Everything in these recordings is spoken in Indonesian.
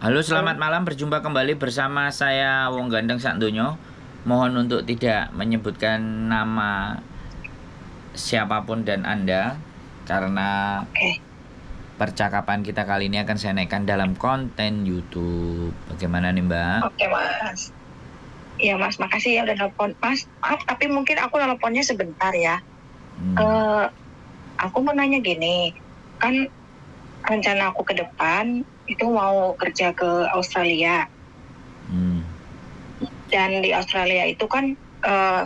Halo, Halo. selamat malam. Berjumpa kembali bersama saya Wong Gandeng Sakdonya. Mohon untuk tidak menyebutkan nama siapapun dan Anda karena Oke, percakapan kita kali ini akan saya naikkan dalam konten YouTube. Bagaimana nih, Mbak? oke Mas. Iya Mas, makasih ya udah nelpon. Mas, maaf tapi mungkin aku nelponnya sebentar ya. Hmm, Eh, aku mau nanya gini, kan rencana aku ke depan itu mau kerja ke Australia. hmm, Dan di Australia itu kan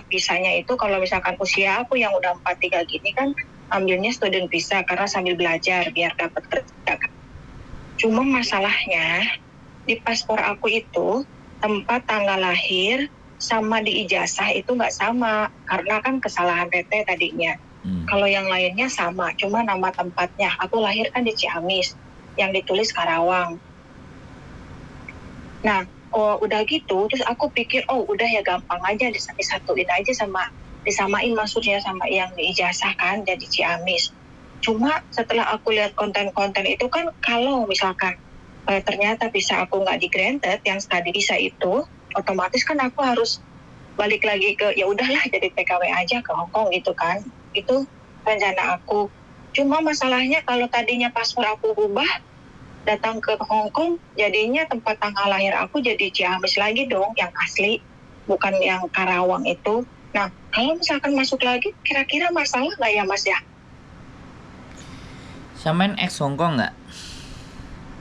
visanya itu kalau misalkan usia aku yang udah 43 gini kan ambilnya student visa karena sambil belajar biar dapat kerja. Cuma masalahnya di paspor aku itu tempat tanggal lahir sama di ijazah itu nggak sama karena kan kesalahan PT tadinya. hmm. Kalau yang lainnya sama, cuma nama tempatnya. Aku lahir kan di Ciamis, yang ditulis Karawang. Nah, udah gitu, terus aku pikir, oh udah ya gampang aja disatuin aja sama disamain maksudnya sama yang di ijazah kan jadi Ciamis. Cuma setelah aku lihat konten-konten itu kan kalau misalkan ternyata bisa aku nggak di granted yang study visa itu, otomatis kan aku harus balik lagi ke ya udahlah jadi TKW aja ke Hong Kong gitu kan. Itu rencana aku. Cuma masalahnya kalau tadinya paspor aku rubah datang ke Hong Kong jadinya tempat tanggal lahir aku jadi Ciamis lagi dong yang asli bukan yang Karawang itu. Nah kalau misalkan masuk lagi kira-kira masalah nggak ya Mas ya? Sampean ex Hongkong nggak?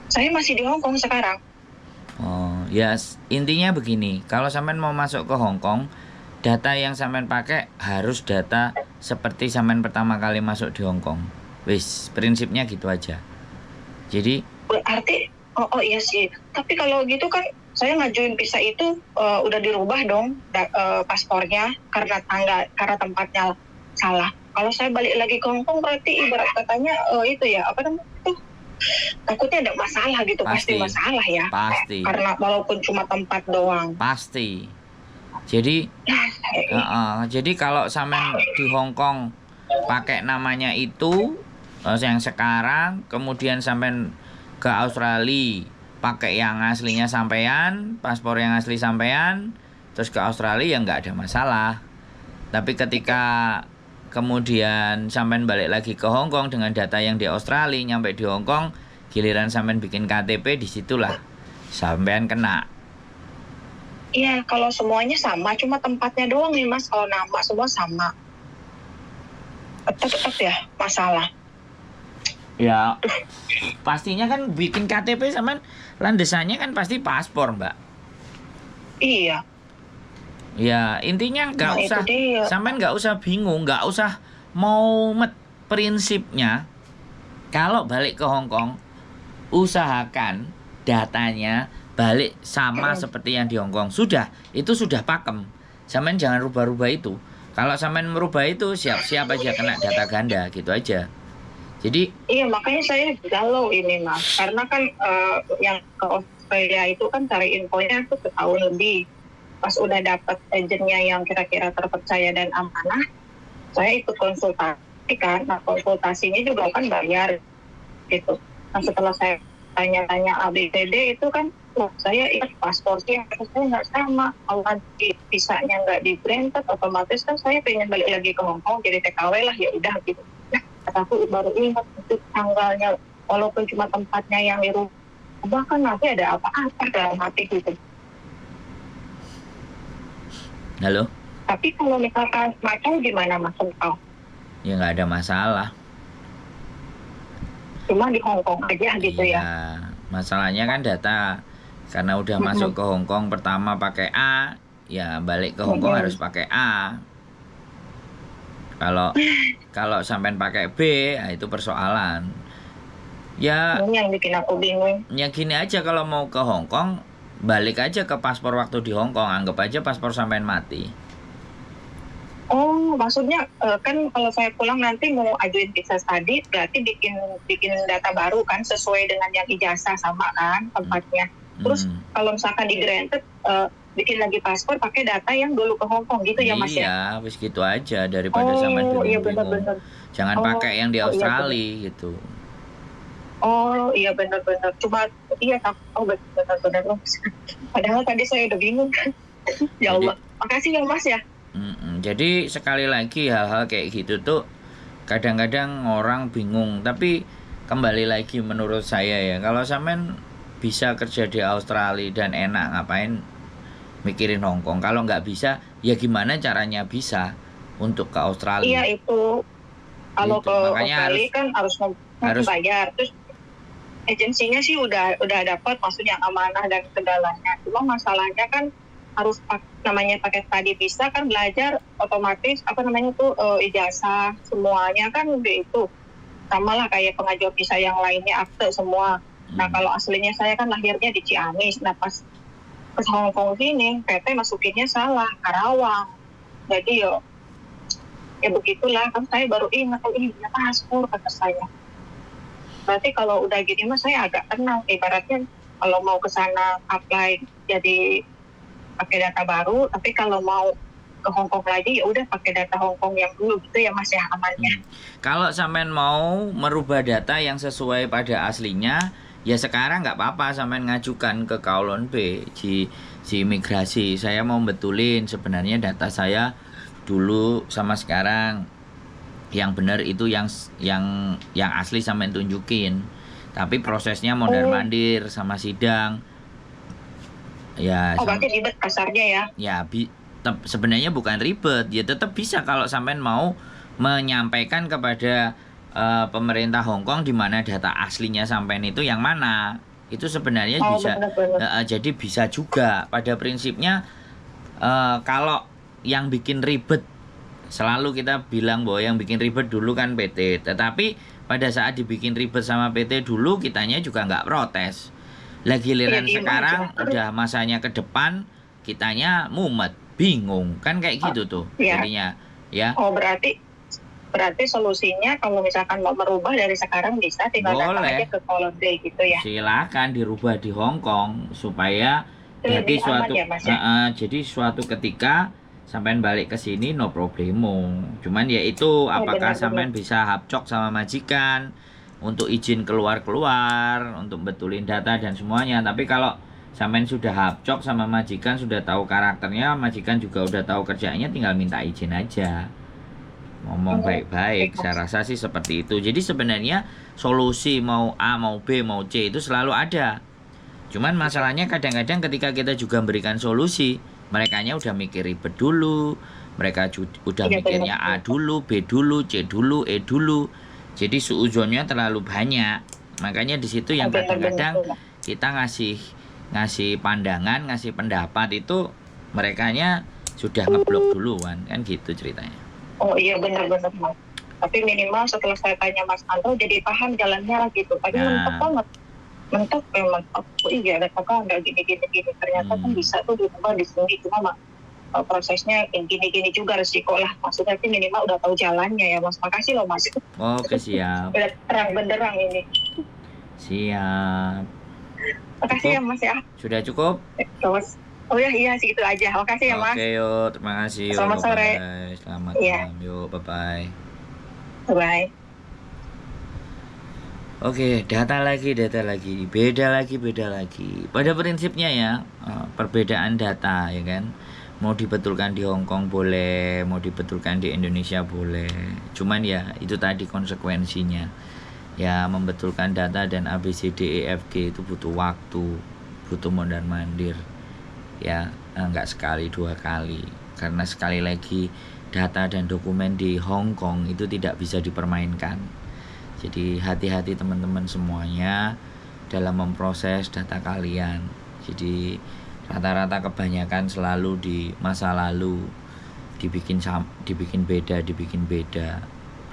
Saya masih di Hong Kong sekarang. Oh, ya intinya begini. Kalau sampean mau masuk ke Hongkong, data yang sampean pakai harus data seperti sampean pertama kali masuk di Hongkong. Wis, prinsipnya gitu aja. Jadi, Berarti oh iya sih. Tapi kalau gitu kan saya ngajuin visa itu udah dirubah dong paspornya karena tempatnya salah. Kalau saya balik lagi ke Hong Kong berarti ibarat katanya itu ya apa namanya itu takutnya ada masalah gitu pasti pasti, masalah ya pasti, karena walaupun cuma tempat doang. pasti. Jadi, jadi kalau sampean di Hongkong pakai namanya itu yang sekarang, kemudian sampean ke Australia pakai yang aslinya sampean, paspor yang asli sampean, terus ke Australia ya nggak ada masalah. Tapi ketika kemudian sampean balik lagi ke Hong Kong dengan data yang di Australia, nyampe di Hong Kong, giliran sampean bikin KTP, disitulah sampean kena. Iya kalau semuanya sama cuma tempatnya doang nih Mas kalau nama semua sama tetap ya masalah. Ya, pastinya kan bikin KTP sampean landesannya kan pasti paspor, Mbak. Iya. Ya, intinya nggak Nah itu usah, dia. sampean nggak usah bingung, nggak usah mau prinsipnya. Kalau balik ke Hong Kong, usahakan datanya balik sama seperti yang di Hong Kong. Sudah, itu sudah pakem. Sampean jangan rubah-rubah itu. Kalau sampean merubah itu, siap-siap aja kena data ganda, gitu aja. Jadi, Iya makanya saya galau ini Mas karena kan yang ke Australia itu kan cari infonya tuh setahun lebih pas udah dapat agennya yang kira-kira terpercaya dan amanah saya ikut konsultasi kan nah konsultasinya juga kan bayar gitu nah setelah saya tanya-tanya ABCD itu kan saya ingat paspornya saya nggak sama kalau nanti visanya nggak di granted otomatis kan saya pengen balik lagi ke Hong Kong jadi TKW lah ya udah gitu aku baru ingat itu tanggalnya walaupun cuma tempatnya yang dirubah kan nanti ada apa-apa dalam hati gitu. halo? Tapi kalau misalkan macam gimana Mas Sentau? Ya nggak ada masalah. Cuma di Hong Kong aja gitu Iya, ya. masalahnya kan data. Karena udah masuk ke Hong Kong pertama pakai A, ya balik ke Hong Kong harus pakai A. Kalau kalau sampean pakai B, nah itu persoalan. Ya, Ini yang bikin aku bingung. ya gini aja kalau mau ke Hong Kong, balik aja ke paspor waktu di Hong Kong, anggap aja paspor sampean mati. Oh, maksudnya kan kalau saya pulang nanti mau ajuin visa study, berarti bikin data baru kan sesuai dengan yang ijazah sama kan tempatnya. Terus Hmm. kalau misalkan di granted, bikin lagi paspor pakai data yang dulu ke Hong Kong gitu ya Mas ya? Iya, wis gitu aja daripada sampean Oh, iya bingung-bingung. benar-benar. Jangan Oh, pakai yang di oh iya benar. Australia gitu. Oh iya benar-benar. Cuma Iya, oh benar-benar Mas. Padahal tadi saya udah bingung. Ya Jadi Allah, makasih ya Mas ya. jadi sekali lagi hal-hal kayak gitu tuh kadang-kadang orang bingung, tapi kembali lagi menurut saya ya, kalau sampean bisa kerja di Australia dan enak, ngapain mikirin Hong Kong? Kalau nggak bisa, ya gimana caranya bisa untuk ke Iya Australia? itu, kalau Gitu. ke Makanya Australia kan harus harus bayar. Terus agensinya sih udah dapat maksudnya amanah dan segalanya. Cuma masalahnya kan harus namanya pakai tadi bisa kan belajar otomatis apa namanya tuh ijazah semuanya kan udah itu sama lah kayak pengajuan visa yang lainnya akte semua. Nah kalau aslinya saya kan lahirnya di Ciamis. Nah pas ke Hong Kong sini PT masukinnya salah Karawang. Jadi ya begitulah kan saya baru ingat oh iya paspor kata saya. Berarti kalau udah gini mas saya agak tenang. Ibaratnya kalau mau ke sana apply jadi pakai data baru, tapi kalau mau ke Hong Kong lagi ya udah pakai data Hong Kong yang dulu gitu ya mas ya amannya. Kalau sampean mau merubah data yang sesuai pada aslinya, ya sekarang nggak apa-apa sampean ngajukan ke Kowloon B di imigrasi. Saya mau betulin sebenarnya data saya dulu sama sekarang yang benar itu yang asli sampean tunjukin. Tapi prosesnya mondar mandir sama sidang. Ya. Oh berarti ribet kasarnya ya? Ya sebenarnya bukan ribet, ya tetap bisa kalau sampean mau menyampaikan kepada pemerintah Hong Kong di mana data aslinya sampean itu yang mana. Itu sebenarnya bisa jadi bisa juga. Pada prinsipnya kalau yang bikin ribet, selalu kita bilang bahwa yang bikin ribet dulu kan PT. Tetapi pada saat dibikin ribet sama PT dulu, kitanya juga nggak protes. Lagi giliran sekarang udah masanya ke depan, kitanya mumet, bingung, kan kayak gitu tuh jadinya, ya. Oh berarti solusinya kalau misalkan mau merubah dari sekarang bisa tinggal datang aja ke Kowloon B gitu ya? Silakan dirubah di Hong Kong supaya jadi suatu ketika sampean balik ke sini no problemo. Cuman ya itu apakah sampean bisa hapcok sama majikan untuk izin keluar untuk betulin data dan semuanya. Tapi kalau sampean sudah hapcok sama majikan, sudah tahu karakternya, majikan juga udah tahu kerjanya, tinggal minta izin aja. Ngomong baik-baik, saya rasa sih seperti itu. Jadi sebenarnya solusi mau A, mau B, mau C itu selalu ada. Cuman masalahnya kadang-kadang ketika kita juga memberikan solusi, merekanya udah mikir ribet dulu, mereka udah mikirnya A dulu, B dulu, C dulu, E dulu. Jadi suudzonnya terlalu banyak. Makanya di situ yang kadang-kadang kita ngasih pandangan, ngasih pendapat itu merekanya sudah ngeblok duluan, kan gitu ceritanya. Oh iya benar-benar Mas. Tapi minimal setelah saya tanya Mas Andro jadi paham jalannya gitu. Tadi mentok banget. Mentok memang. Oh iya ada kakak nggak gini. Ternyata kan bisa tuh diubah di sini. Cuma prosesnya yang gini juga resiko lah. Maksudnya sih minimal udah tahu jalannya ya Mas. Makasih loh Mas. Oke siap. Udah terang benderang ini. Siap. Makasih ya Mas ya. Sudah cukup? Terus. Oh iya segitu aja. Makasih ya Mas. Oke yuk, terima kasih. Selamat sore. Selamat malam. Yuk, bye-bye. Bye-bye. Oke, data lagi. Beda lagi. Pada prinsipnya ya, perbedaan data ya kan. Mau dibetulkan di Hong Kong boleh, mau dibetulkan di Indonesia boleh. Cuman ya itu tadi konsekuensinya. Ya membetulkan data dan ABCDEFG itu butuh waktu, butuh mondar mandir. Ya nggak sekali 2 kali, karena sekali lagi data dan dokumen di Hong Kong itu tidak bisa dipermainkan. Jadi hati-hati teman-teman semuanya dalam memproses data kalian. Jadi rata-rata kebanyakan selalu di masa lalu dibikin beda,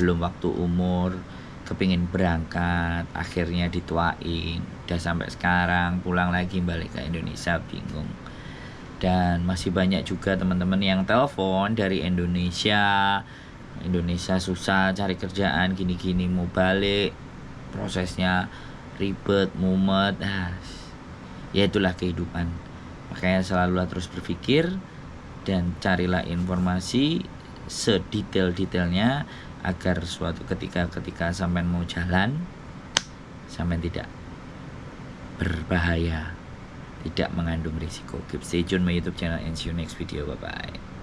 belum waktu umur, kepingin berangkat, akhirnya dituain, udah sampai sekarang pulang lagi balik ke Indonesia bingung. Dan masih banyak juga teman-teman yang telepon dari Indonesia susah cari kerjaan gini-gini, mau balik prosesnya ribet, mumet. Ya itulah kehidupan. Makanya selalu terus berpikir dan carilah informasi sedetail-detailnya agar suatu ketika sampean mau jalan, sampean tidak berbahaya, tidak mengandung risiko. Keep stay tune my YouTube channel and see you next video. Bye bye.